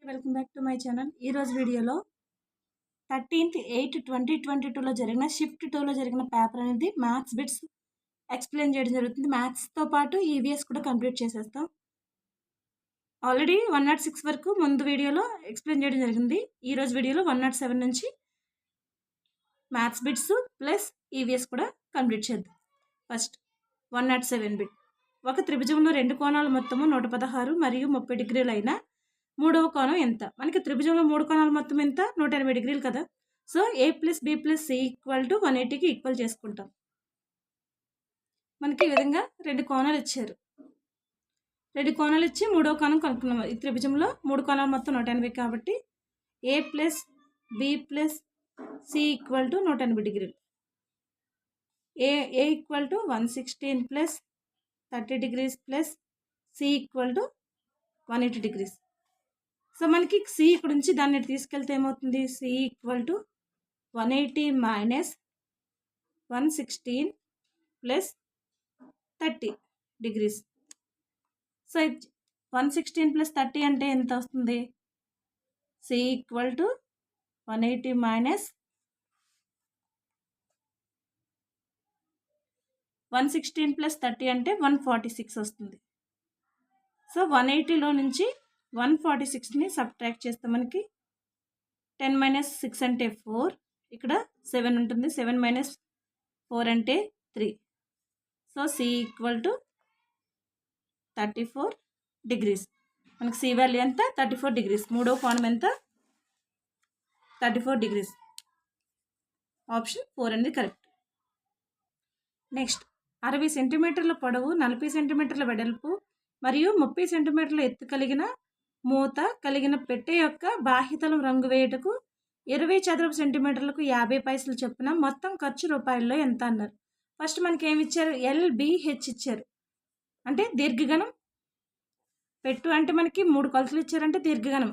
Welcome back to my channel. ఈరోజు వీడియోలో 13/8/2022లో జరిగిన షిఫ్ట్ 2లో జరిగిన పేపర్ అనేది మ్యాథ్స్ బిట్స్ ఎక్స్ప్లెయిన్ చేయడం జరుగుతుంది. మ్యాథ్స్తో పాటు ఈవీఎస్ కూడా కంప్లీట్ చేసేస్తాం. ఆల్రెడీ 106 వరకు ముందు వీడియోలో ఎక్స్ప్లెయిన్ చేయడం జరిగింది. ఈరోజు వీడియోలో 107 నుంచి మ్యాథ్స్ బిట్స్ ప్లస్ ఈవీఎస్ కూడా కంప్లీట్ చేద్దాం. First 107 bit. ఒక త్రిభుజంలో రెండు కోణాలు మొత్తము 116 మరియు 30 డిగ్రీలు అయినా మూడవ కోణం ఎంత? మనకి త్రిభుజంలో మూడు కోణాలు మొత్తం ఎంత? 180 డిగ్రీలు కదా. So a plus b plus c equal to 180కి ఈక్వల్ చేసుకుంటాం. మనకి ఈ విధంగా రెండు కోణాలు ఇచ్చారు. రెండు కోణాలు ఇచ్చి మూడవ కోణం కనుక్కున్నాం. ఈ త్రిభుజంలో మూడు కోణాలు మొత్తం 180 కాబట్టి a plus b plus c equal to 180 డిగ్రీలు. a equal to 116 plus 30 degrees plus c equal to 180 degrees. So మనకి సి ఇక్కడ నుంచి దాన్ని తీసుకెళ్తే ఏమవుతుంది? C equal to 180 minus 116 plus 30 degrees. So 116 plus 30 అంటే ఎంత వస్తుంది? C equal to 180 minus 116 plus 30 అంటే 146 వస్తుంది. సో 180లో నుంచి 146ని సబ్ట్రాక్ట్ చేస్తే మనకి 10 మైనస్ 6 అంటే 4, ఇక్కడ 7 ఉంటుంది. 7 మైనస్ 4 అంటే 3. So c equal to 34 degrees. మనకి సి వాల్యూ ఎంత? 34 డిగ్రీస్. మూడో కోణం ఎంత? 34 డిగ్రీస్. ఆప్షన్ 4 అనేది కరెక్ట్. నెక్స్ట్ 60 సెంటీమీటర్ల పొడవు, 40 సెంటీమీటర్ల వెడల్పు మరియు 30 సెంటీమీటర్ల ఎత్తు కలిగిన మూత కలిగిన పెట్టె యొక్క బాహ్యతలం రంగు వేయుటకు 20 చదరపు సెంటీమీటర్లకు 50 పైసలు చొప్పున మొత్తం ఖర్చు రూపాయల్లో ఎంత అన్నారు. ఫస్ట్ మనకి ఏమి ఇచ్చారు? LBH ఇచ్చారు, అంటే దీర్ఘగణం. పెట్టు అంటే మనకి 3 కొలతలు ఇచ్చారంటే దీర్ఘగణం.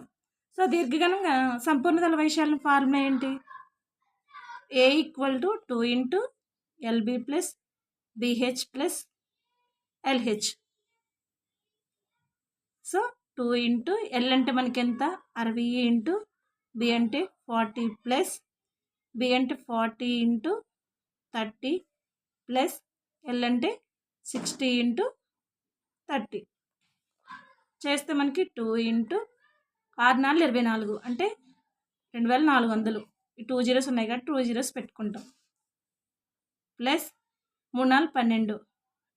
సో దీర్ఘగణం సంపూర్ణతల వైశాల్యం ఫార్ములా ఏంటి? A equal to 2 into LB plus BH plus LH. So 2 into L అంటే మనకి ఎంత? 60 ఇంటూ బి అంటే 40 ప్లస్ బి అంటే 40 ఇంటూ 30 ప్లస్ ఎల్ అంటే 60 ఇంటూ 30 చేస్తే మనకి 2 ఇంటూ 6 4 24 అంటే 2400. ఈ 2 జీరోస్ ఉన్నాయి కాబట్టి 2 జీరోస్ పెట్టుకుంటాం. ప్లస్ 3 4 12,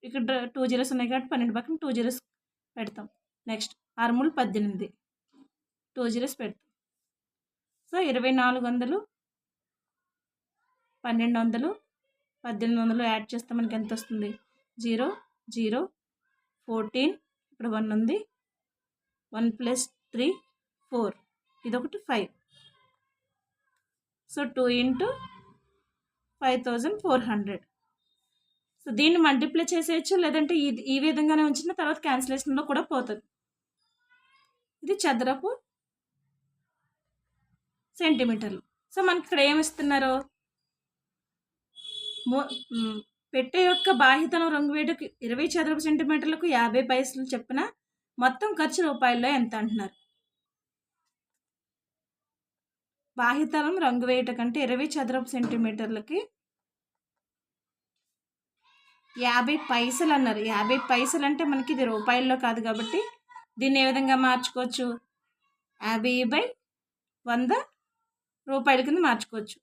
ఇక్కడ 2 జీరోస్ ఉన్నాయి కాబట్టి 12 పక్కన 2 జీరోస్ పెడతాం. నెక్స్ట్ 6 3 18, 2 జీరోస్ పెడతాం. సో 2400 1200 1800 యాడ్ చేస్తే మనకి ఎంత వస్తుంది? 0 0 14, ఇక్కడ 1 ఉంది. 1 ప్లస్ 3 4, ఇదొకటి 5. So 2 into 5400. సో దీన్ని మల్టిప్లై చేసేయచ్చు, లేదంటే ఈ విధంగానే ఉంచిన తర్వాత క్యాన్సిలేషన్లో కూడా పోతుంది. ఇది చదరపు సెంటీమీటర్లు. సో మనకి ఇక్కడ ఏమి ఇస్తున్నారు? పెట్టె యొక్క బాహ్యతలం రంగు వేయటకు 20 చదరపు సెంటీమీటర్లకు 50 పైసలు చొప్పున మొత్తం ఖర్చు రూపాయల్లో ఎంత అంటున్నారు. బాహ్యతలం రంగు వేయటకంటే 20 చదరపు సెంటీమీటర్లకి 50 పైసలు అన్నారు. 50 పైసలు అంటే మనకి ఇది రూపాయల్లో కాదు కాబట్టి దీన్ని ఏ విధంగా మార్చుకోవచ్చు? 50/100 రూపాయల కింద మార్చుకోవచ్చు.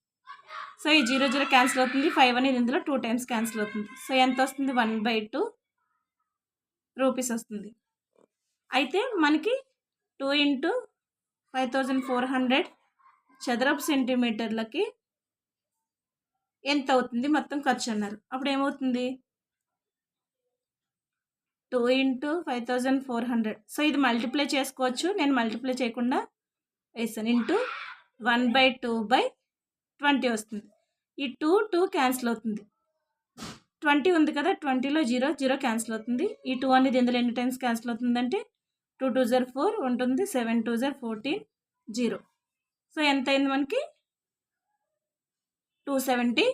సో ఈ 0 0 క్యాన్సిల్ అవుతుంది. 5 అనేది ఇందులో 2 టైమ్స్ క్యాన్సిల్ అవుతుంది. సో ఎంత వస్తుంది? 1/2 రూపీస్ వస్తుంది. అయితే మనకి 2 ఇంటూ 5400 చదరపు సెంటీమీటర్లకి ఎంత అవుతుంది మొత్తం ఖర్చు అన్నారు. అప్పుడు ఏమవుతుంది? 2 ఇంటూ 5400. సో ఇది మల్టిప్లై చేసుకోవచ్చు, నేను మల్టిప్లై చేయకుండా వేసాను. ఇంటూ 1/2/20 వస్తుంది. ఈ 2 క్యాన్సిల్ అవుతుంది. 20 ఉంది కదా, 20లో 0 0 క్యాన్సిల్ అవుతుంది. ఈ 2 అనేది ఇందులో ఎన్ని టైమ్స్ క్యాన్సిల్ అవుతుందంటే 2 2 0 4 ఉంటుంది. 7 2 0 14 0. సో ఎంత అయింది మనకి? 270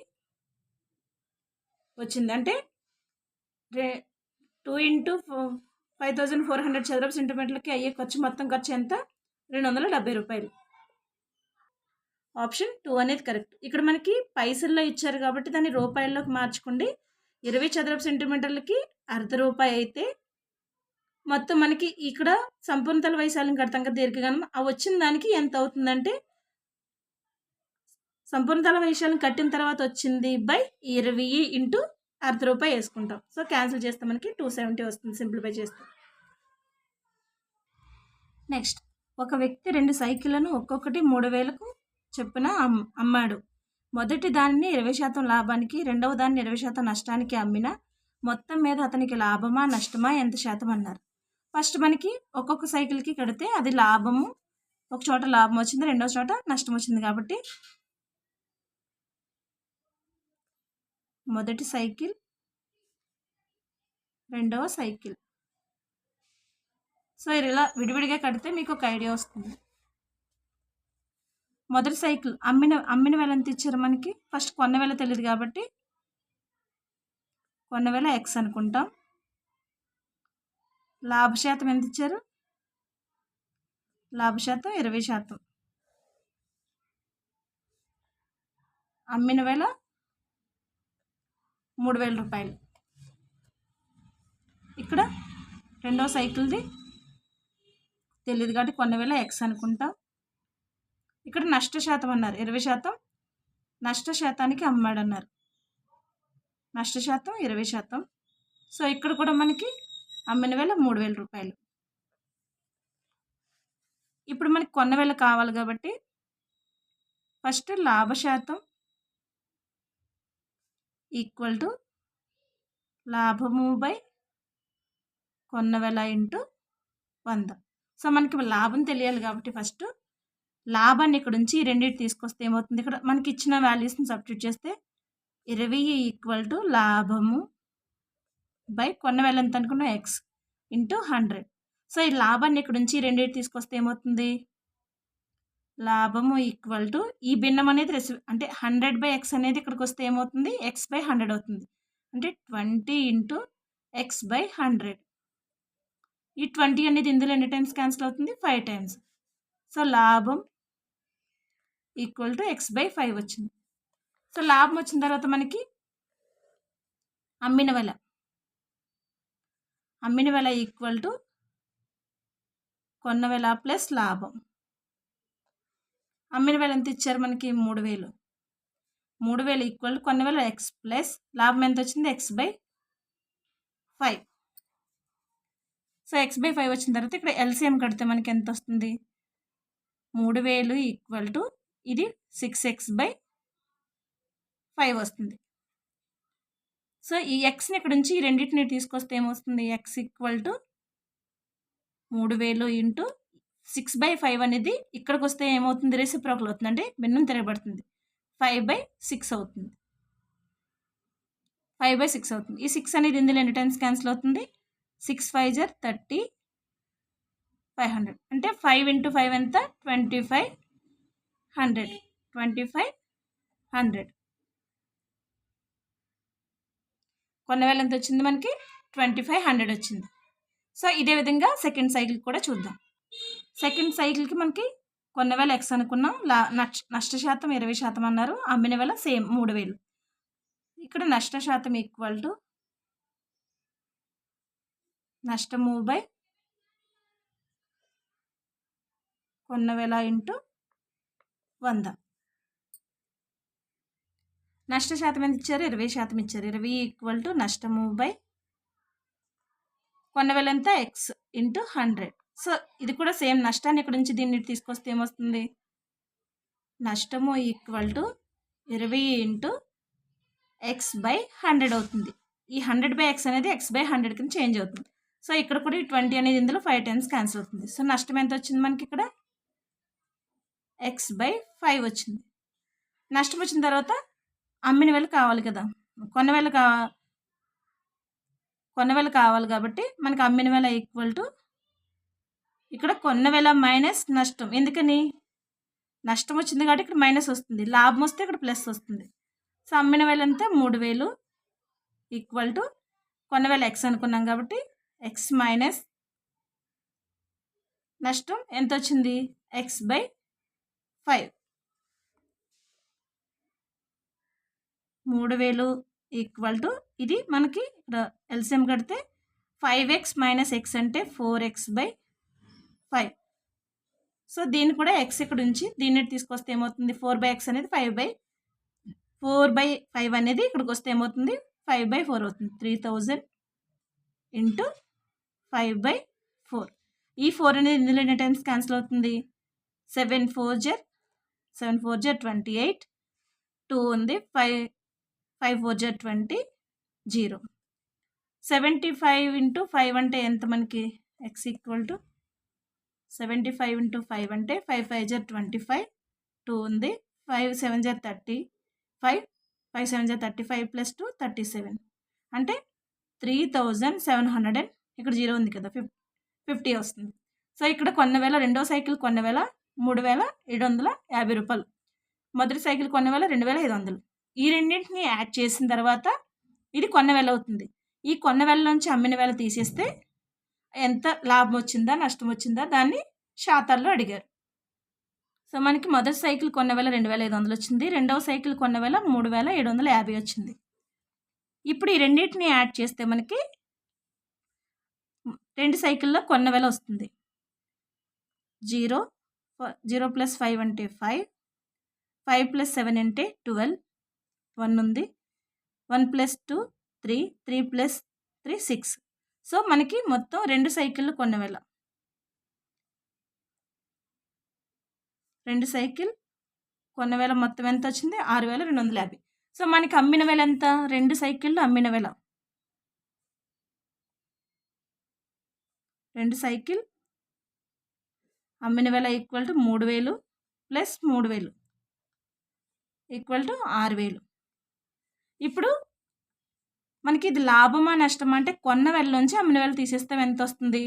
వచ్చింది. అంటే 2 ఇంటూ 5400 చదరపు సెంటీమీటర్లకి అయ్యే ఖర్చు మొత్తం ఖర్చు ఎంత? 270 రూపాయలు. ఆప్షన్ 2 అనేది కరెక్ట్. ఇక్కడ మనకి పైసల్లో ఇచ్చారు కాబట్టి దాన్ని రూపాయల్లోకి మార్చుకోండి. 20 చదరపు సెంటీమీటర్లకి ₹1.50 అయితే మొత్తం మనకి ఇక్కడ సంపూర్ణతల వైశాల్యం కడతాం కదా దీర్ఘగణం, ఆ వచ్చిన దానికి ఎంత అవుతుందంటే సంపూర్ణతల వైశాల్యం కట్టిన తర్వాత వచ్చింది బై 20 ఇంటూ ₹1.50 వేసుకుంటాం. సో క్యాన్సిల్ చేస్తే మనకి 270 వస్తుంది సింప్లిఫై చేస్తే. నెక్స్ట్, ఒక వ్యక్తి 2 సైకిళ్లను ఒక్కొక్కటి 3,000కు చొప్పున అమ్మాడు. మొదటి దానిని 20% లాభానికి, రెండవ దాన్ని 20% నష్టానికి అమ్మిన మొత్తం మీద అతనికి లాభమా నష్టమా ఎంత శాతం అన్నారు. ఫస్ట్ మనకి ఒక్కొక్క సైకిల్కి కడితే అది లాభము, ఒక చోట లాభం వచ్చింది, రెండవ చోట నష్టం వచ్చింది కాబట్టి మొదటి సైకిల్, రెండవ సైకిల్. సో ఇలా విడివిడిగా కడితే మీకు ఒక ఐడియా వస్తుంది. మొదటి సైకిల్ అమ్మిన వేల ఎంత ఇచ్చారు మనకి, ఫస్ట్ కొన్న వేల తెలియదు కాబట్టి కొన్న వేల ఎక్స్ అనుకుంటాం. లాభశాతం ఎంత ఇచ్చారు, లాభశాతం 20%. అమ్మిన వేల 3,000 రూపాయలు. ఇక్కడ రెండవ సైకిల్ది తెలియదు కాబట్టి కొన్న వేల ఎక్స్ అనుకుంటాం. ఇక్కడ నష్టశాతం అన్నారు, 20%, నష్టశాతానికి అమ్మాడన్నారు, నష్టశాతం 20%. సో ఇక్కడ కూడా మనకి అమ్మిన వేల 3,000 రూపాయలు. ఇప్పుడు మనకి కొన్న వేల కావాలి కాబట్టి ఫస్ట్ లాభశాతం ఈక్వల్ టు లాభము బై కొన్న వేల ఇంటూ 100. సో మనకి లాభం తెలియాలి కాబట్టి ఫస్ట్ లాభాన్ని ఇక్కడ నుంచి ఈ రెండింటి తీసుకొస్తే ఏమవుతుంది, ఇక్కడ మనకి ఇచ్చిన వాల్యూస్ని సబ్స్టిట్యూట్ చేస్తే 20 ఈక్వల్ టు లాభము బై కొన్న వేల ఎంత అనుకున్నా ఎక్స్ ఇంటూ 100. సో ఈ లాభాన్ని ఇక్కడ నుంచి ఈ రెండింటి తీసుకొస్తే ఏమవుతుంది, లాభము ఈక్వల్ టు ఈ భిన్నం అనేది అంటే 100/x అనేది ఇక్కడికి వస్తే ఏమవుతుంది, x/100 అవుతుంది. అంటే 20 ఇంటూ x/100. ఈ 20 అనేది ఇందులో ఎన్ని టైమ్స్ క్యాన్సిల్ అవుతుంది, 5 టైమ్స్. సో లాభం ఈక్వల్ టు x/5 వచ్చింది. సో లాభం వచ్చిన తర్వాత మనకి అమ్మిన వేల ఈక్వల్ టు కొన్న వేల ప్లస్ లాభం. అమ్మిన వేల ఎంత ఇచ్చారు మనకి, 3,000. 3,000 ఈక్వల్ టు కొన్న వేల ఎక్స్ ప్లస్ లాభం ఎంత వచ్చింది, x/5. సో x/5 వచ్చిన తర్వాత ఇక్కడ ఎల్సిఎం కడితే మనకి ఎంత వస్తుంది, 3,000 ఈక్వల్ టు ఇది 6x/5 వస్తుంది. సో ఈ ఎక్స్ని ఇక్కడ నుంచి ఈ రెండింటిని తీసుకొస్తే ఏమొస్తుంది, x ఈక్వల్ టు 3,000 ఇంటూ 6/5 అనేది ఇక్కడికి వస్తే ఏమవుతుంది, రెసిప్రోకల్ అవుతుంది, అంటే భిన్నం తిరగబడుతుంది, 5/6 అవుతుంది. 5/6 అవుతుంది. ఈ 6 అనేది ఇందులో ఎన్ని టైమ్స్ క్యాన్సిల్ అవుతుంది, 6 5 = 30, 500. అంటే 5 ఇంటూ 5 ఎంత, 2500. 2500. కొన్న వేల ఎంత వచ్చింది మనకి, 2500 వచ్చింది. సో ఇదే విధంగా సెకండ్ సైకిల్ కూడా చూద్దాం. సెకండ్ సైకిల్కి మనకి కొన్న వేల ఎక్స్ అనుకున్నాం, నష్టశాతం 20% అన్నారు, అమ్మిన వేల సేమ్ 3,000. ఇక్కడ నష్టశాతం ఈక్వల్ టు నష్టము బై కొన్న వేల ఇంటూ 100. నష్టశాతం ఎంత ఇచ్చారు, 20% ఇచ్చారు. 20 ఈక్వల్ టు నష్టము బై కొన్న వేల ఎంత, ఎక్స్ ఇంటూ 100. సో ఇది కూడా సేమ్, నష్టాన్ని ఇక్కడ నుంచి దీన్ని తీసుకొస్తే ఏమొస్తుంది, నష్టము ఈక్వల్ టు 20 ఇంటూ x/100 అవుతుంది. ఈ 100/x అనేది x/100 కింద చేంజ్ అవుతుంది. సో ఇక్కడ కూడా ఈ 20 అనేది ఇందులో 5 టైమ్స్ క్యాన్సిల్ అవుతుంది. సో నష్టం ఎంత వచ్చింది మనకి, ఇక్కడ x/5 వచ్చింది. నష్టం వచ్చిన తర్వాత అమ్మిన వేల కావాలి కదా, కొన్న వేల కావాలి కాబట్టి మనకి అమ్మిన వేల ఈక్వల్ టు ఇక్కడ కొన్న వేల మైనస్ నష్టం. ఎందుకని, నష్టం వచ్చింది కాబట్టి ఇక్కడ మైనస్ వస్తుంది, లాభం వస్తే ఇక్కడ ప్లస్ వస్తుంది. సో అమ్మిన వేల ఎంత, 3,000 ఈక్వల్ టు కొన్న వేల ఎక్స్ అనుకున్నాం కాబట్టి x మైనస్ నష్టం ఎంత వచ్చింది? x/5. 3000 ఈక్వల్ టు ఇది మనకి ఇక్కడ ఎల్సిఎం కడితే 5x - x అంటే 4x/5. సో దీన్ని కూడా x ఇక్కడ ఉంచి దీన్ని తీసుకొస్తే ఏమవుతుంది? 4/x అనేది 4/5 అనేది ఇక్కడికి వస్తే ఏమవుతుంది? 5/4 అవుతుంది. 3000 ఇంటూ 5/4. ఈ 4 అనేది ఇందులో ఎన్ని టైమ్స్ క్యాన్సిల్ అవుతుంది? 7 4 జర్ 28. 2 ఉంది. 5 4 జర్ 20. 0. 75 ఇంటూ 5 అంటే ఎంత మనకి? x ఈక్వల్ టు 75 ఇంటూ 5 అంటే 5 5 జర్ 25. 2 ఉంది. 5 7 జర్ 35. 5 7 జర్ 35 ప్లస్ 2 37. అంటే 3700 ఇక్కడ 0 ఉంది కదా, 50 వస్తుంది. సో ఇక్కడ కొన్న వేల రెండో సైకిల్ కొన్న వేల 3750 రూపాయలు. మొదటి సైకిల్ కొన్న వేల 2500. ఈ రెండింటిని యాడ్ చేసిన తర్వాత ఇది కొన్న వేల అవుతుంది. ఈ కొన్న వేల నుంచి అమ్మిన వేల తీసేస్తే ఎంత లాభం వచ్చిందా నష్టం వచ్చిందా దాన్ని శాతాల్లో అడిగారు. సో మనకి మొదటి సైకిల్ కొన్న వేల 2500 వచ్చింది. రెండవ సైకిల్ కొన్న వేల 3750 వచ్చింది. ఇప్పుడు ఈ రెండింటిని యాడ్ చేస్తే మనకి రెండు సైకిల్లో కొన్న వేల వస్తుంది. 0 + 5 అంటే 5. 5 + 7 అంటే 12. 1 ఉంది. 1 + 2 3. 3 + 3 6. సో మనకి మొత్తం రెండు సైకిళ్ళు కొన్న వేల. రెండు సైకిల్ కొన్న వేల మొత్తం ఎంత వచ్చింది? 6250. సో మనకి అమ్మిన వేల ఎంత? రెండు సైకిళ్ళు అమ్మిన వేల. రెండు సైకిల్ అమ్మిన వేల equal to 3000 plus 3000 equal to 6000. ఇప్పుడు మనకి ఇది లాభమా నష్టమా అంటే కొన్న వేలలోంచి అమ్మిన వేల తీసేస్తే ఎంత వస్తుంది?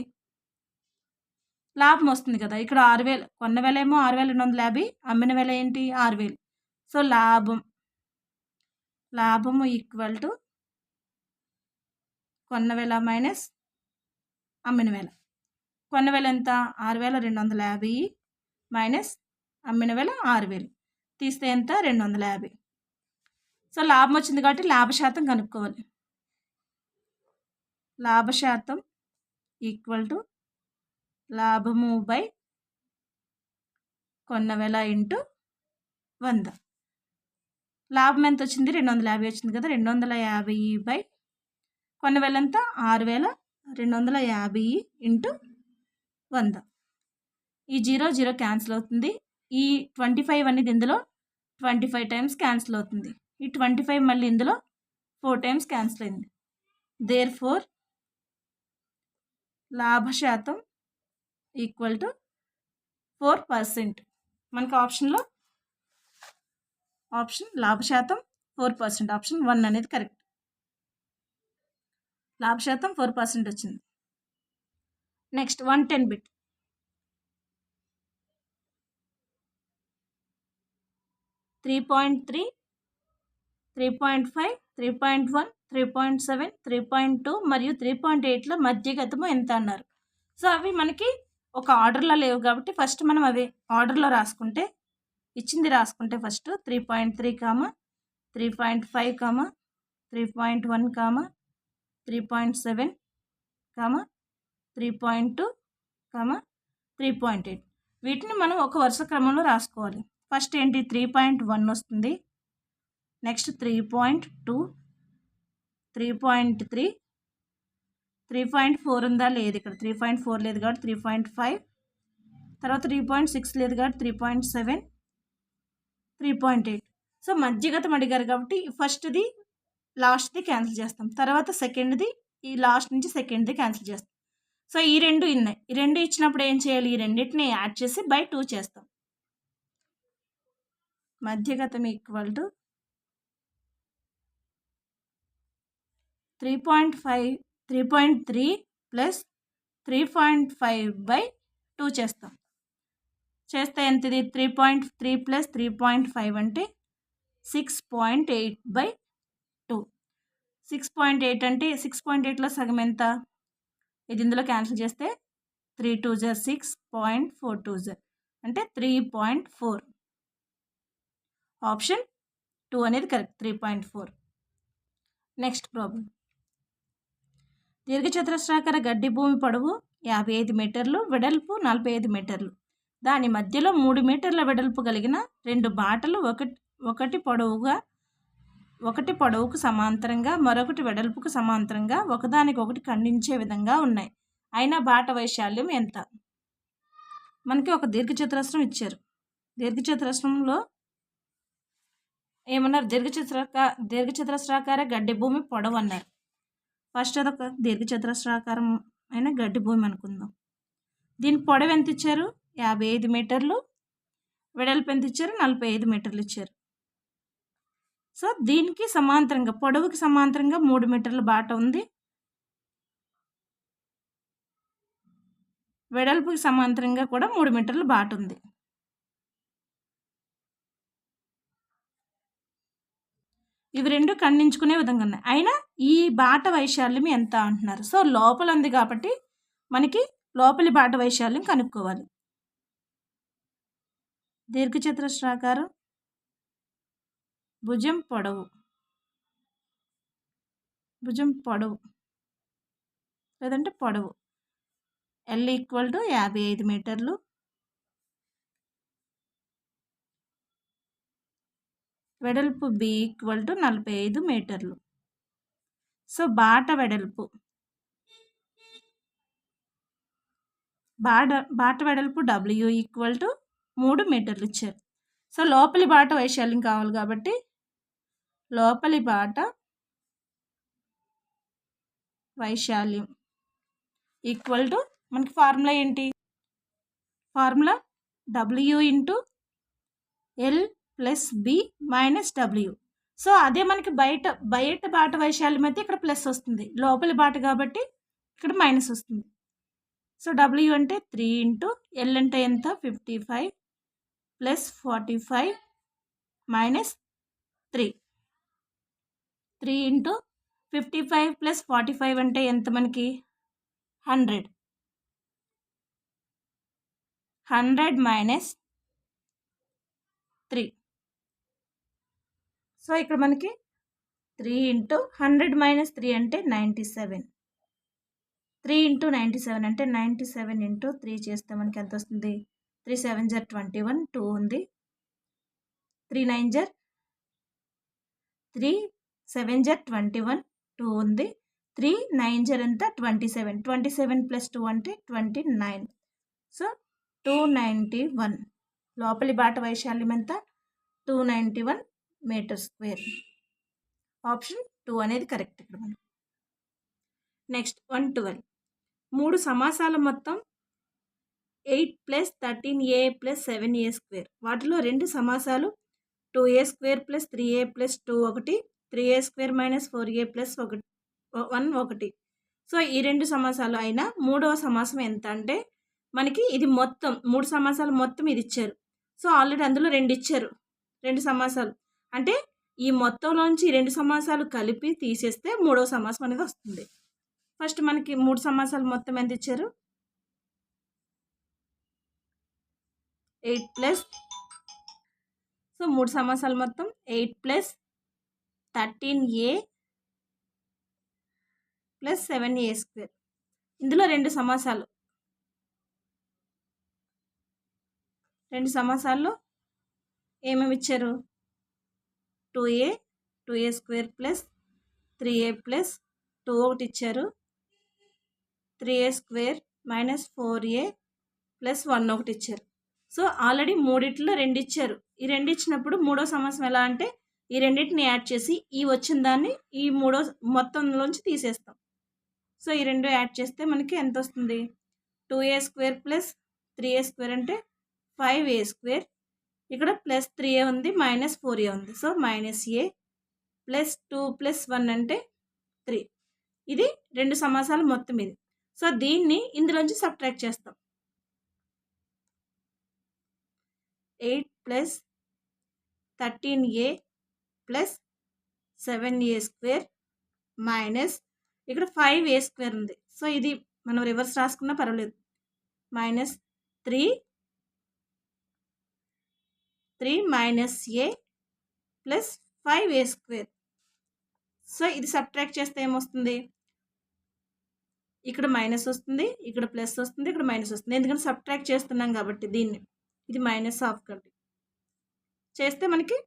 లాభం వస్తుంది కదా. ఇక్కడ 6000 కొన్న వేల ఏమో 6250, అమ్మిన వేల ఏంటి? 6000. సో లాభము ఈక్వల్ టు కొన్న వేల మైనస్ అమ్మిన వేల. కొన్న వేల ఎంత? 6250 మైనస్ అమ్మిన వేల 6000 తీస్తే ఎంత? 250. సో లాభం వచ్చింది కాబట్టి లాభశాతం కనుక్కోవాలి. లాభశాతం ఈక్వల్ టు లాభము బై కొన్న వేల ఇంటూ 100. లాభం ఎంత వచ్చింది? 250 వచ్చింది కదా. 250 బై కొన్న వేల ఎంత? 6250 ఇంటూ 100. ఈ 0 0 క్యాన్సిల్ అవుతుంది. ఈ 25 అనేది ఇందులో 25 టైమ్స్ క్యాన్సిల్ అవుతుంది. ఈ 25 మళ్ళీ ఇందులో 4 టైమ్స్ క్యాన్సిల్ అయింది. దేర్ఫోర్ లాభశాతం ఈక్వల్ టు 4%. మనకి ఆప్షన్ లాభశాతం 4%. ఆప్షన్ 1 అనేది కరెక్ట్. లాభశాతం 4% వచ్చింది. Next 110 bit. 3.3, 3.5, 3.1, 3.7, 3.2 మరియు 3.8లో మధ్యగతము ఎంత అన్నారు. సో అవి మనకి ఒక ఆర్డర్లో లేవు కాబట్టి ఫస్ట్ మనం అవి ఆర్డర్లో రాసుకుంటే రాసుకుంటే ఫస్ట్ 3.3, 3.5, 3.1, 3.7, 3.2, 3.8 వీటిని మనం ఒక వరుస క్రమంలో రాసుకోవాలి. ఫస్ట్ ఏంటి? 3.1 వస్తుంది. నెక్స్ట్ 3.2, 3.3, 3.4 ఉందా? లేదు. ఇక్కడ 3.4 లేదు కాబట్టి 3.5, తర్వాత 3.6 లేదు కాబట్టి 3.7, 3.8. సో మధ్యగతం అడిగారు కాబట్టి ఫస్ట్ది లాస్ట్ది క్యాన్సిల్ చేస్తాం. తర్వాత సెకండ్ది ఈ లాస్ట్ నుంచి సెకండ్ది క్యాన్సిల్ చేస్తాం. సో ఈ రెండు ఉన్నాయి. ఈ రెండు ఇచ్చినప్పుడు ఏం చేయాలి? ఈ రెండింటిని యాడ్ చేసి బై 2 చేస్తాం. మధ్యగతం ఈక్వల్ టు 3.3 ప్లస్ 3.5 బై 2 చేస్తాం. చేస్తే ఎంతది? 3.3 ప్లస్ 3.5 అంటే 6.8 బై 2. 6.8 అంటే 6.8లో సగం ఎంత? ఇది ఇందులో క్యాన్సిల్ చేస్తే 3 2 జర్ 6 0.42 జర్ అంటే 3.4. ఆప్షన్ 2 అనేది కరెక్ట్, 3.4. Next problem. దీర్ఘచతురస్రాకార గడ్డి భూమి పొడవు 55 మీటర్లు, వెడల్పు 45 మీటర్లు. దాని మధ్యలో 3 మీటర్ల వెడల్పు కలిగిన 2 బాటలు ఒకటి పొడవుకు సమాంతరంగా మరొకటి వెడల్పుకు సమాంతరంగా ఒకదానికొకటి ఖండించే విధంగా ఉన్నాయి. అయినా బాట వైశాల్యం ఎంత? మనకి ఒక దీర్ఘచతురస్రం ఇచ్చారు. దీర్ఘచతురస్రంలో ఏమన్నారు? దీర్ఘచతురస్రాకార గడ్డి భూమి పొడవు అన్నారు. ఫస్ట్ అదొక దీర్ఘచతురస్రాకారం అయిన గడ్డి భూమి అనుకుందాం. దీని పొడవు ఎంత ఇచ్చారు? 55 మీటర్లు. వెడల్పు ఎంత ఇచ్చారు? 45 మీటర్లు ఇచ్చారు. సో దీనికి సమాంతరంగా, పొడవుకి సమాంతరంగా 3 మీటర్ల బాట ఉంది. వెడల్పుకి సమాంతరంగా కూడా 3 మీటర్ల బాట ఉంది. ఇవి రెండు ఖండించుకునే విధంగా ఉన్నాయి. అయినా ఈ బాట వైశాల్యం ఎంత అంటున్నారు. సో లోపల ఉంది కాబట్టి మనకి లోపలి బాట వైశాల్యం కనుక్కోవాలి. దీర్ఘచతురస్రాకారం భుజం పొడవు లేదంటే పొడవు L = 55 మీటర్లు, వెడల్పు B = 45 మీటర్లు. సో బాట వెడల్పు W = 3 మీటర్లు ఇచ్చారు. సో లోపలి బాట వైశాల్యం కావాలి కాబట్టి లోపలి బాట వైశాల్యం ఈక్వల్ టు, మనకి ఫార్ములా ఏంటి? Formula W × L + B - W. So అదే మనకి బయట బాట వైశాల్యం అయితే ఇక్కడ ప్లస్ వస్తుంది, లోపలి బాట కాబట్టి ఇక్కడ మైనస్ వస్తుంది. సో W అంటే 3 × L అంటే ఎంత? 55 + 45 - 3. 3 × 55 + 45 అంటే ఎంత మనకి? 100. 100 - 3. సో ఇక్కడ మనకి 3 × 100 - 3 అంటే 97. 3 × 97 అంటే 97 × 3 చేస్తే మనకి ఎంత వస్తుంది? 3 7 జర్ 21, 2 ఉంది. 3 9 జర్ 3 7 జర్ 21, 2 ఉంది. 3 9 జర్ ఎంత? 27. 27 + 2 అంటే 29. సో 291. లోపలి బాట వైశాల్యం ఎంత? 291 మీటర్². ఆప్షన్ 2 అనేది కరెక్ట్ ఇక్కడ మనం. నెక్స్ట్ 112. 3 సమాసాల మొత్తం 8 + 13a + 7a². వాటిలో 2 సమాసాలు 2a² + 3a + 2 ఒకటి, 3a² - 4a + 1 ఒకటి. సో ఈ 2 సమాసాలు అయినా మూడవ సమాసం ఎంత అంటే మనకి ఇది మొత్తం 3 సమాసాలు మొత్తం ఇది ఇచ్చారు. సో ఆల్రెడీ అందులో 2 ఇచ్చారు, 2 సమాసాలు అంటే ఈ మొత్తంలోంచి 2 సమాసాలు కలిపి తీసేస్తే మూడవ సమాసం అనేది వస్తుంది. ఫస్ట్ మనకి 3 సమాసాలు మొత్తం ఎంత ఇచ్చారు? 8 సో 3 సమాసాలు మొత్తం 8 + 13a + 7a². ఇందులో 2 సమాసాల్లో ఏమేమి ఇచ్చారు? 2a, 2a² + 3a + 2 ఒకటి ఇచ్చారు. 3a² - 4a + 1 ఒకటి ఇచ్చారు. సో ఆల్రెడీ మూడిట్లో 2 ఇచ్చారు. ఈ 2 ఇచ్చినప్పుడు మూడో సమాసం ఎలా అంటే ఈ రెండింటిని యాడ్ చేసి ఈ వచ్చిన దాన్ని ఈ మూడో మొత్తంలోంచి తీసేస్తాం. సో ఈ 2 యాడ్ చేస్తే మనకి ఎంత వస్తుంది? 2a² + 3a² అంటే 5a². ఇక్కడ +3a ఉంది, -4a ఉంది. సో -a + 2 + 1 అంటే 3. ఇది 2 సమాసాలు మొత్తం ఇది. సో దీన్ని ఇందులోంచి సబ్ట్రాక్ట్ చేస్తాం. 8 + 13a + 7a² - ఇక్కడ 5a² ఉంది. సో ఇది మనం రివర్స్ రాసుకున్నా పర్వాలేదు. మైనస్ 3 మైనస్ ఏ ప్లస్ 5a². సో ఇది సబ్ట్రాక్ట్ చేస్తే ఏమొస్తుంది, ఇక్కడ మైనస్ వస్తుంది, ఇక్కడ ప్లస్ వస్తుంది, ఇక్కడ మైనస్ వస్తుంది. ఎందుకంటే సబ్ట్రాక్ట్ చేస్తున్నాం కాబట్టి దీన్ని. ఇది మైనస్ హాఫ్ కాబట్టి చేస్తే మనకి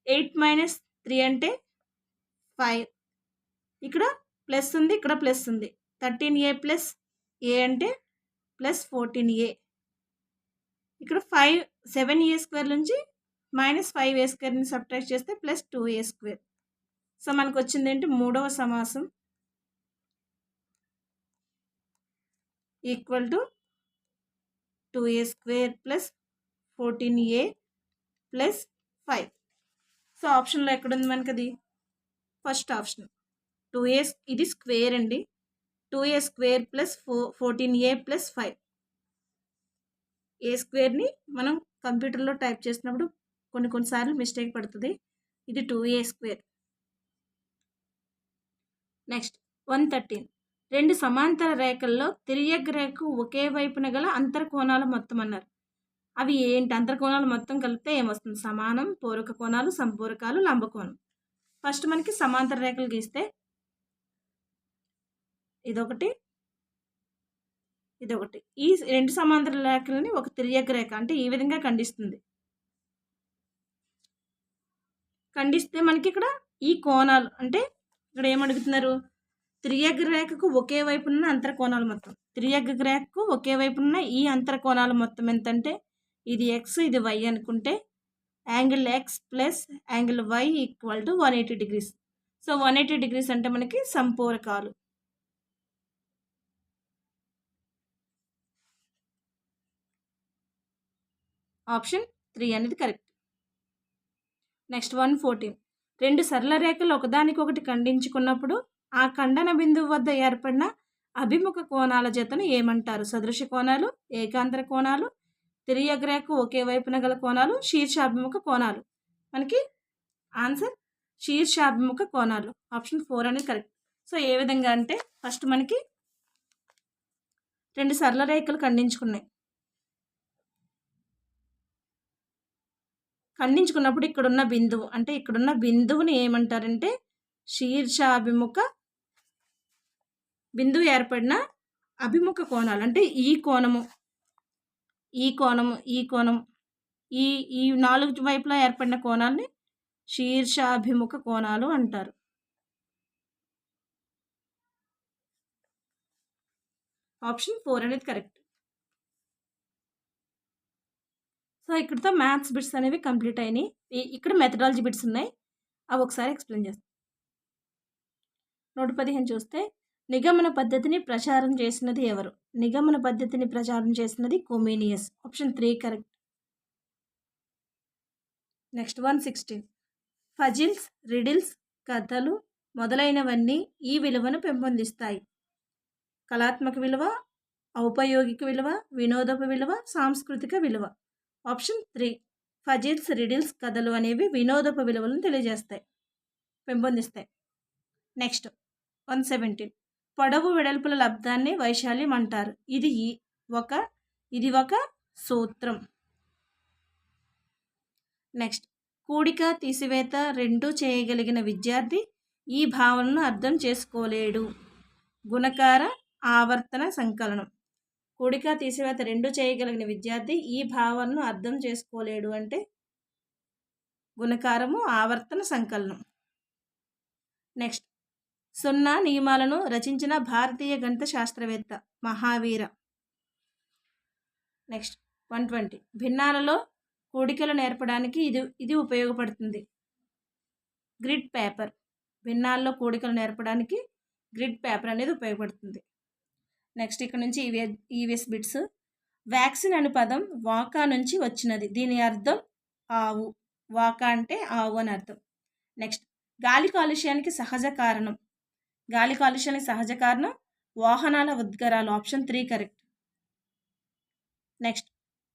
8 మైనస్ 3 అంటే 5. ఇక్కడ ప్లస్ ఉంది, ఇక్కడ ప్లస్ ఉంది. 13a ప్లస్ ఏ అంటే ప్లస్ 14a. ఇక్కడ 7a² నుంచి మైనస్ 5a² సబ్ట్రాక్ట్ చేస్తే ప్లస్ 2a². సో మనకు వచ్చింది ఏంటి, మూడవ సమాసం equal to 2a² plus 14a plus 5. So ఆప్షన్లో ఎక్కడుంది మనకి అది, ఫస్ట్ ఆప్షన్ 2a. ఇది స్క్వేర్ అండి, 2a² plus 14a plus 5. a² మనం కంప్యూటర్లో టైప్ చేసినప్పుడు కొన్నిసార్లు మిస్టేక్ పడుతుంది. ఇది 2a². నెక్స్ట్ 113. 2 సమాంతర రేఖల్లో తిర్యక్ రేఖకు ఒకే వైపున గల అంతర్కోణాల మొత్తం అన్నారు. అవి ఏంటి, అంతర్కోణాలు మొత్తం కలిపితే ఏమొస్తుంది, సమానం, పూరక కోణాలు, సంపూరకాలు, లంబకోణం. ఫస్ట్ మనకి సమాంతర రేఖలు గీస్తే ఇదొకటి, ఇదొకటి. ఈ 2 సమాంతర రేఖలని ఒక తిర్యక్ రేఖ అంటే ఈ విధంగా ఖండిస్తుంది. ఖండిస్తే మనకి ఇక్కడ ఈ కోణాలు అంటే ఇక్కడ ఏమడుగుతున్నారు, తిర్యక్ రేఖకు ఒకే వైపున్న అంతర్కోణాలు మొత్తం. తిర్యక్ రేఖకు ఒకే వైపున్న ఈ అంతర్కోణాల మొత్తం ఎంతంటే, ఇది ఎక్స్, ఇది వై అనుకుంటే angle x plus angle y equal to 180 degrees. So 180 degrees అంటే మనకి సంపూరకాలు. ఆప్షన్ 3 అనేది కరెక్ట్. నెక్స్ట్ 114. 2 సరళ రేఖలు ఒకదానికొకటి ఖండించుకున్నప్పుడు ఆ ఖండన బిందువు వద్ద ఏర్పడిన అభిముఖ కోణాల జతను ఏమంటారు? సదృశ కోణాలు, ఏకాంతర కోణాలు, తిర్యక్ రేఖ ఒకే వైపున గల కోణాలు, శీర్షాభిముఖ కోణాలు. మనకి ఆన్సర్ శీర్షాభిముఖ కోణాలు. ఆప్షన్ 4 అనేది కరెక్ట్. సో ఏ విధంగా అంటే, ఫస్ట్ మనకి 2 సరళ రేఖలు ఖండించుకున్నప్పుడు ఇక్కడున్న బిందువు అంటే ఇక్కడున్న బిందువుని ఏమంటారంటే శీర్షాభిముఖ బిందువు ఏర్పడిన అభిముఖ కోణాలు. అంటే ఈ కోణము, ఈ కోణము, ఈ కోణం, ఈ ఈ 4 వైపులా ఏర్పడిన కోణాలని శీర్షాభిముఖ కోణాలు అంటారు. ఆప్షన్ 4 అనేది కరెక్ట్. సో ఇక్కడితో మ్యాథ్స్ బిట్స్ అనేవి కంప్లీట్ అయినాయి. ఇక్కడ మెథడాలజీ బిట్స్ ఉన్నాయి, అవి ఒకసారి ఎక్స్ప్లెయిన్ చేస్తాను. 115 చూస్తే, నిగమన పద్ధతిని ప్రచారం చేసినది ఎవరు? నిగమన పద్ధతిని ప్రచారం చేసినది Comenius. Option 3 correct. Next 116. Puzzles, riddles, కథలు మొదలైనవన్నీ ఈ విలువను పెంపొందిస్తాయి. కళాత్మక విలువ, ఔపయోగిక విలువ, వినోదపు విలువ, సాంస్కృతిక విలువ. ఆప్షన్ 3. పజిల్స్, రిడిల్స్, కథలు అనేవి వినోదపు విలువలను తెలియజేస్తాయి, పెంపొందిస్తాయి. నెక్స్ట్ 117. పొడవు వెడల్పుల లబ్ధాన్ని వైశాల్యం అంటారు. ఇది ఒక సూత్రం. నెక్స్ట్, కూడిక, తీసివేత రెండూ చేయగలిగిన విద్యార్థి ఈ భావనను అర్థం చేసుకోలేడు. గుణకార ఆవర్తన సంకలనం. కూడిక, తీసివేత రెండూ చేయగలిగిన విద్యార్థి ఈ భావనను అర్థం చేసుకోలేడు అంటే గుణకారము, ఆవర్తన సంకలనం. నెక్స్ట్, 0 నియమాలను రచించిన భారతీయ గణిత శాస్త్రవేత్త మహావీర. నెక్స్ట్ 120. భిన్నాలలో కూడికలు నేర్పడానికి ఇది ఉపయోగపడుతుంది. Grid paper. భిన్నాల్లో కూడికలు నేర్పడానికి గ్రిడ్ పేపర్ అనేది ఉపయోగపడుతుంది. నెక్స్ట్ ఇక్కడ నుంచి ఈవీఎస్ బిట్స్. వ్యాక్సిన్ అనే పదం వాకా నుంచి వచ్చినది. దీని అర్థం ఆవు. వాకా అంటే ఆవు అని అర్థం. నెక్స్ట్, గాలి కాలుష్యానికి సహజ కారణం. గాలి కాలుష్యానికి సహజ కారణం వాహనాల ఉద్గారాలు. Option 3 correct. నెక్స్ట్,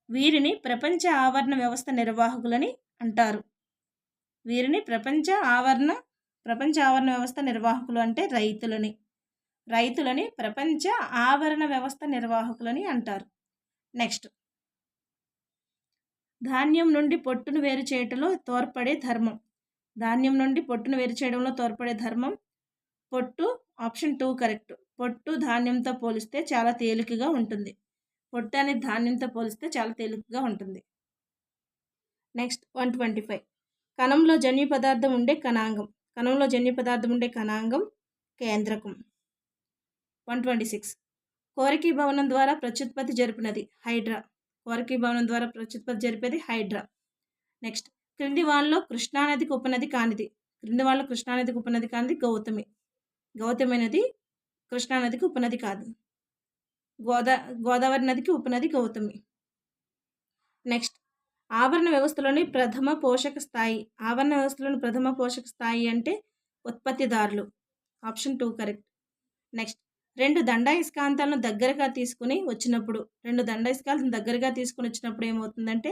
వీరిని ప్రపంచ ఆవరణ వ్యవస్థ నిర్వాహకులని అంటారు. వీరిని ప్రపంచ ఆవరణ వ్యవస్థ నిర్వాహకులు అంటే రైతులని. రైతులని ప్రపంచ ఆవరణ వ్యవస్థ నిర్వాహకులని అంటారు. నెక్స్ట్, ధాన్యం నుండి పొట్టును వేరు చేయటంలో తోడ్పడే ధర్మం. ధాన్యం నుండి పొట్టును వేరు చేయడంలో తోడ్పడే ధర్మం పొట్టు. Option 2 correct. పొట్టు ధాన్యంతో పోలిస్తే చాలా తేలికగా ఉంటుంది. పొట్టు అనేది ధాన్యంతో పోలిస్తే చాలా తేలికగా ఉంటుంది. నెక్స్ట్ 125. కణంలో జన్యు పదార్థం ఉండే కణాంగం. కణంలో జన్యు పదార్థం ఉండే కణాంగం కేంద్రకం. 126. కోరికీ భవనం ద్వారా ప్రత్యుత్పత్తి జరిపినది హైడ్రా. కోరికీ భవనం ద్వారా ప్రత్యుత్పత్తి జరిపేది హైడ్రా. నెక్స్ట్, క్రింది వాళ్ళలో కృష్ణానదికి ఉపనది కానిది. క్రింది వాళ్ళలో కృష్ణానదికి ఉపనది కానిది గౌతమి. గౌతమి నది కృష్ణానదికి ఉపనది కాదు. గోదావరి నదికి ఉపనది గౌతమి. నెక్స్ట్, ఆవరణ వ్యవస్థలోని ప్రథమ పోషక స్థాయి. ఆవరణ వ్యవస్థలోని ప్రథమ పోషక స్థాయి అంటే ఉత్పత్తిదారులు. Option 2 correct. నెక్స్ట్, రెండు దండాయస్కాంతాలను దగ్గరగా తీసుకుని వచ్చినప్పుడు ఏమవుతుందంటే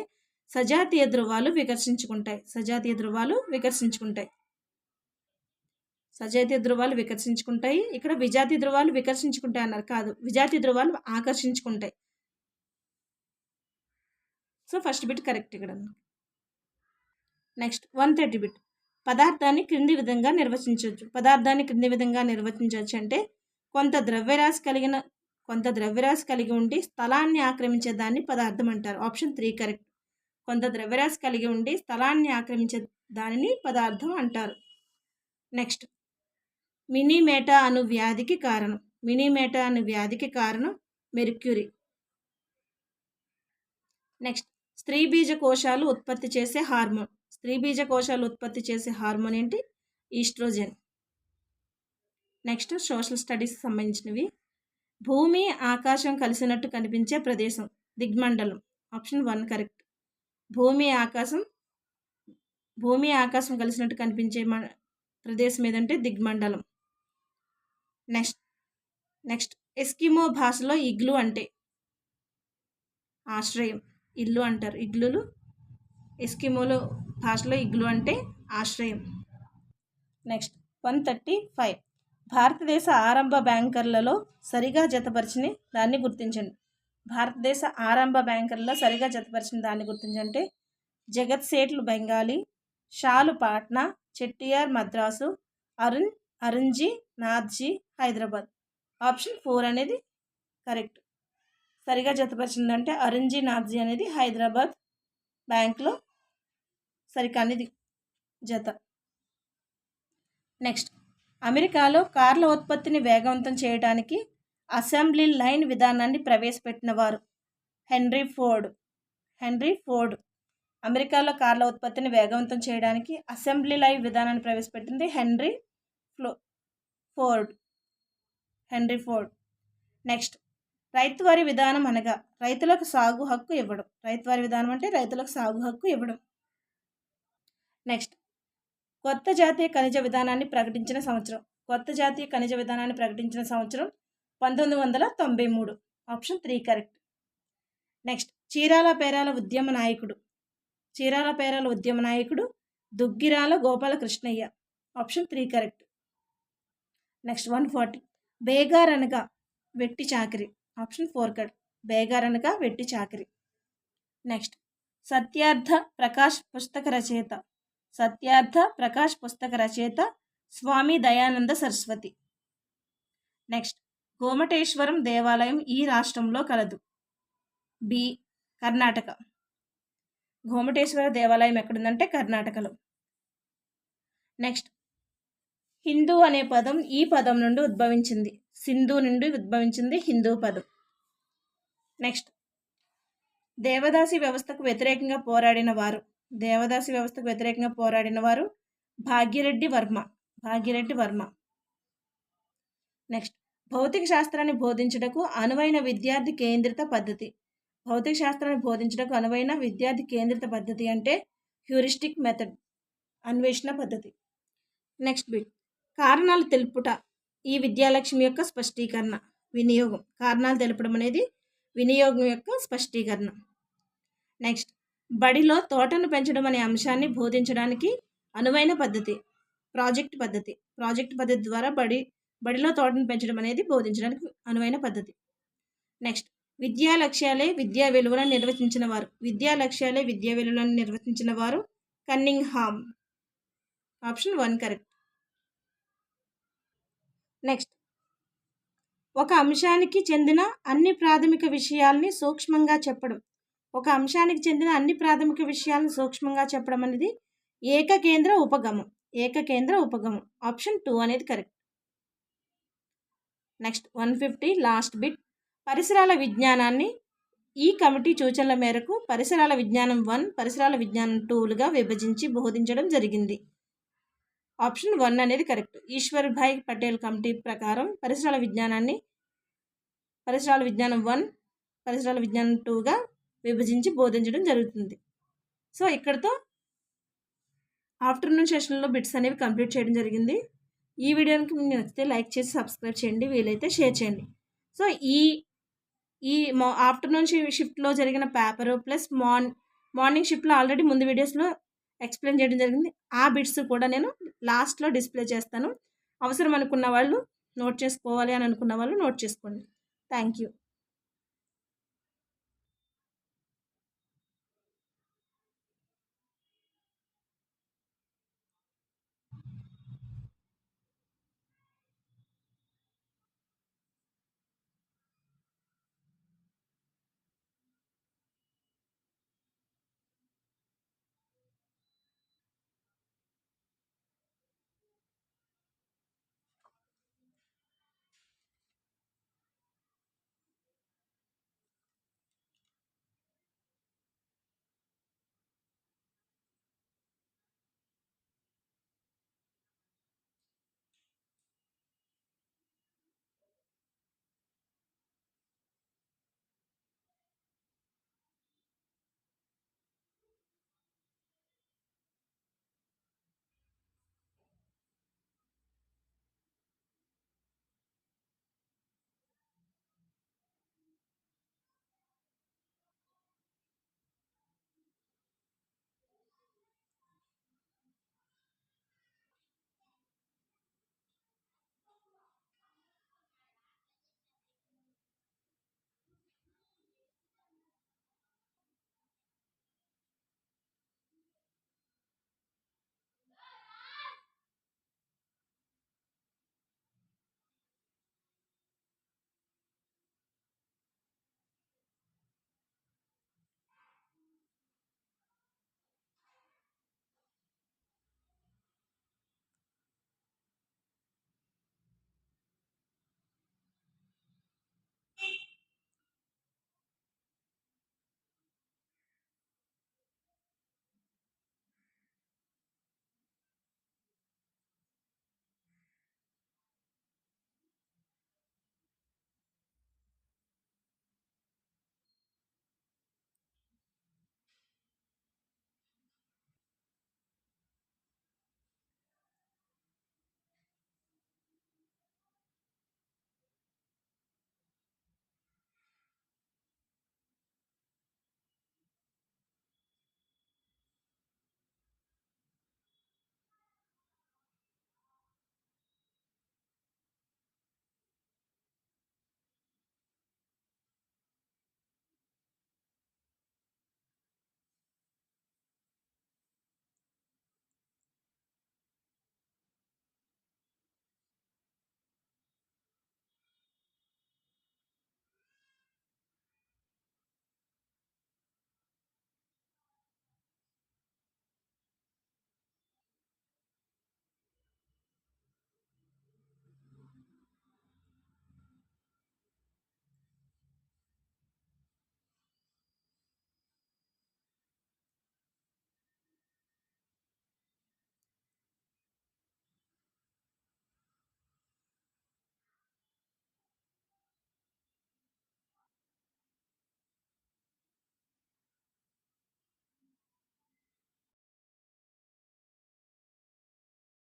సజాతీయ ధ్రువాలు వికర్షించుకుంటాయి. సజాతీయ ధ్రువాలు వికర్షించుకుంటాయి. ఇక్కడ విజాతీయ ధ్రువాలు వికర్షించుకుంటాయి అన్నారు, కాదు, విజాతీయ ధ్రువాలు ఆకర్షించుకుంటాయి. సో ఫస్ట్ బిట్ కరెక్ట్ ఇక్కడ. Next 130 bit. పదార్థాన్ని క్రింది విధంగా నిర్వచించవచ్చు అంటే కొంత ద్రవ్యరాశి కలిగి ఉండి స్థలాన్ని ఆక్రమించే దాన్ని పదార్థం అంటారు. Option 3 correct. కొంత ద్రవ్యరాశి కలిగి ఉండి స్థలాన్ని ఆక్రమించే దానిని పదార్థం అంటారు. నెక్స్ట్, మినీమేటా అను వ్యాధికి కారణం మెర్క్యూరీ. నెక్స్ట్, స్త్రీ బీజ కోశాలు ఉత్పత్తి చేసే హార్మోన్ ఏంటి? ఈస్ట్రోజెన్. నెక్స్ట్, సోషల్ స్టడీస్ సంబంధించినవి. భూమి ఆకాశం కలిసినట్టు కనిపించే ప్రదేశం దిగ్మండలం. Option 1 correct. భూమి ఆకాశం కలిసినట్టు కనిపించే ప్రదేశం ఏదంటే దిగ్మండలం. నెక్స్ట్, ఎస్కిమో భాషలో ఇగ్లు అంటే ఆశ్రయం, ఇల్లు అంటారు. ఎస్కిమోలో భాషలో ఇగ్లు అంటే ఆశ్రయం. నెక్స్ట్ 135. భారతదేశ ఆరంభ బ్యాంకర్లలో సరిగా జతపరిచిన దాన్ని గుర్తించండి. అంటే జగత్ సేట్లు బెంగాలీ, షాలు పాట్నా, చెట్టియార్ మద్రాసు, అరుణ్జీ నాథ్జీ హైదరాబాద్. ఆప్షన్ 4 అనేది కరెక్ట్. సరిగా జతపరిచిందంటే అరుణ్జీ నాథ్జీ అనేది హైదరాబాద్ బ్యాంక్లో సరికానిది జత. నెక్స్ట్, అమెరికాలో కార్ల ఉత్పత్తిని వేగవంతం చేయడానికి అసెంబ్లీ లైన్ విధానాన్ని ప్రవేశపెట్టిన వారు హెన్రీ ఫోర్డ్. అమెరికాలో కార్ల ఉత్పత్తిని వేగవంతం చేయడానికి అసెంబ్లీ లైన్ విధానాన్ని ప్రవేశపెట్టింది హెన్రీ ఫోర్డ్. నెక్స్ట్, రైతువారీ విధానం అనగా రైతులకు సాగు హక్కు ఇవ్వడం. రైతువారీ విధానం అంటే రైతులకు సాగు హక్కు ఇవ్వడం. నెక్స్ట్, కొత్త జాతీయ ఖనిజ విధానాన్ని ప్రకటించిన సంవత్సరం 1993. Option 3 correct. Next, Chirala Perala ఉద్యమ నాయకుడు Duggirala Gopalakrishnayya. Option 3 correct. Next 140. బేగార్ అనగా వెట్టి చాకిరి. Option 4 correct. బేగార్ అనగా వెట్టి చాకిరి. నెక్స్ట్, సత్యార్థ ప్రకాష్ పుస్తక రచయిత స్వామి దయానంద సరస్వతి. నెక్స్ట్, గోమటేశ్వరం దేవాలయం ఈ రాష్ట్రంలో కలదు. బి, కర్ణాటక. గోమటేశ్వర దేవాలయం ఎక్కడుందంటే కర్ణాటకలో. నెక్స్ట్, హిందూ అనే పదం ఈ పదం నుండి ఉద్భవించింది. సింధు నుండి ఉద్భవించింది హిందూ పదం. నెక్స్ట్, దేవదాసి వ్యవస్థకు వ్యతిరేకంగా పోరాడిన వారు భాగ్యరెడ్డి వర్మ. నెక్స్ట్, భౌతిక శాస్త్రాన్ని బోధించుటకు అనువైన విద్యార్థి కేంద్రిత పద్ధతి అంటే హ్యూరిస్టిక్ మెథడ్, అన్వేషణ పద్ధతి. నెక్స్ట్ బిట్, కారణాలు తెలుపుట ఈ విద్యాలక్ష్మి యొక్క స్పష్టీకరణ. వినియోగం, కారణాలు తెలపడం అనేది వినియోగం యొక్క స్పష్టీకరణ. నెక్స్ట్, బడిలో తోటను పెంచడం అనే అంశాన్ని బోధించడానికి అనువైన పద్ధతి ప్రాజెక్ట్ పద్ధతి ద్వారా బడిలో తోటను పెంచడం అనేది బోధించడానికి అనువైన పద్ధతి. నెక్స్ట్, విద్యా లక్ష్యాలే విద్యా విలువలను నిర్వచించిన వారు. విద్యా లక్ష్యాలే విద్యా విలువలను నిర్వచించిన వారు కన్నింగ్హామ్. Option 1 correct. నెక్స్ట్, ఒక అంశానికి చెందిన అన్ని ప్రాథమిక విషయాల్ని సూక్ష్మంగా చెప్పడం. ఒక అంశానికి చెందిన అన్ని ప్రాథమిక విషయాలను సూక్ష్మంగా చెప్పడం అనేది ఏకకేంద్ర ఉపగమం. ఏకకేంద్ర ఉపగమం. ఆప్షన్ 2 అనేది కరెక్ట్. Next 150 last bit. పరిసరాల విజ్ఞానాన్ని ఈ కమిటీ సూచనల మేరకు పరిసరాల విజ్ఞానం 1, పరిసరాల విజ్ఞానం 2లుగా విభజించి బోధించడం జరిగింది. ఆప్షన్ 1 అనేది కరెక్ట్. ఈశ్వర్ భాయ్ పటేల్ కమిటీ ప్రకారం పరిసరాల విజ్ఞానం 1, పరిసరాల విజ్ఞానం 2గా విభజించి బోధించడం జరుగుతుంది. సో ఇక్కడతో ఆఫ్టర్నూన్ సెషన్లో బిట్స్ అనేవి కంప్లీట్ చేయడం జరిగింది. ఈ వీడియోకి మీకు నచ్చితే లైక్ చేసి సబ్స్క్రైబ్ చేయండి, వీలైతే షేర్ చేయండి. సో ఈ ఆఫ్టర్నూన్ షిఫ్ట్లో జరిగిన పేపరు ప్లస్ మార్నింగ్ షిఫ్ట్లో ఆల్రెడీ ముందు వీడియోస్లో ఎక్స్ప్లెయిన్ చేయడం జరిగింది. ఆ బిట్స్ కూడా నేను లాస్ట్లో డిస్ప్లే చేస్తాను. అవసరం అనుకున్న వాళ్ళు నోట్ చేసుకోవాలి అని అనుకున్న వాళ్ళు నోట్ చేసుకోండి. Thank you.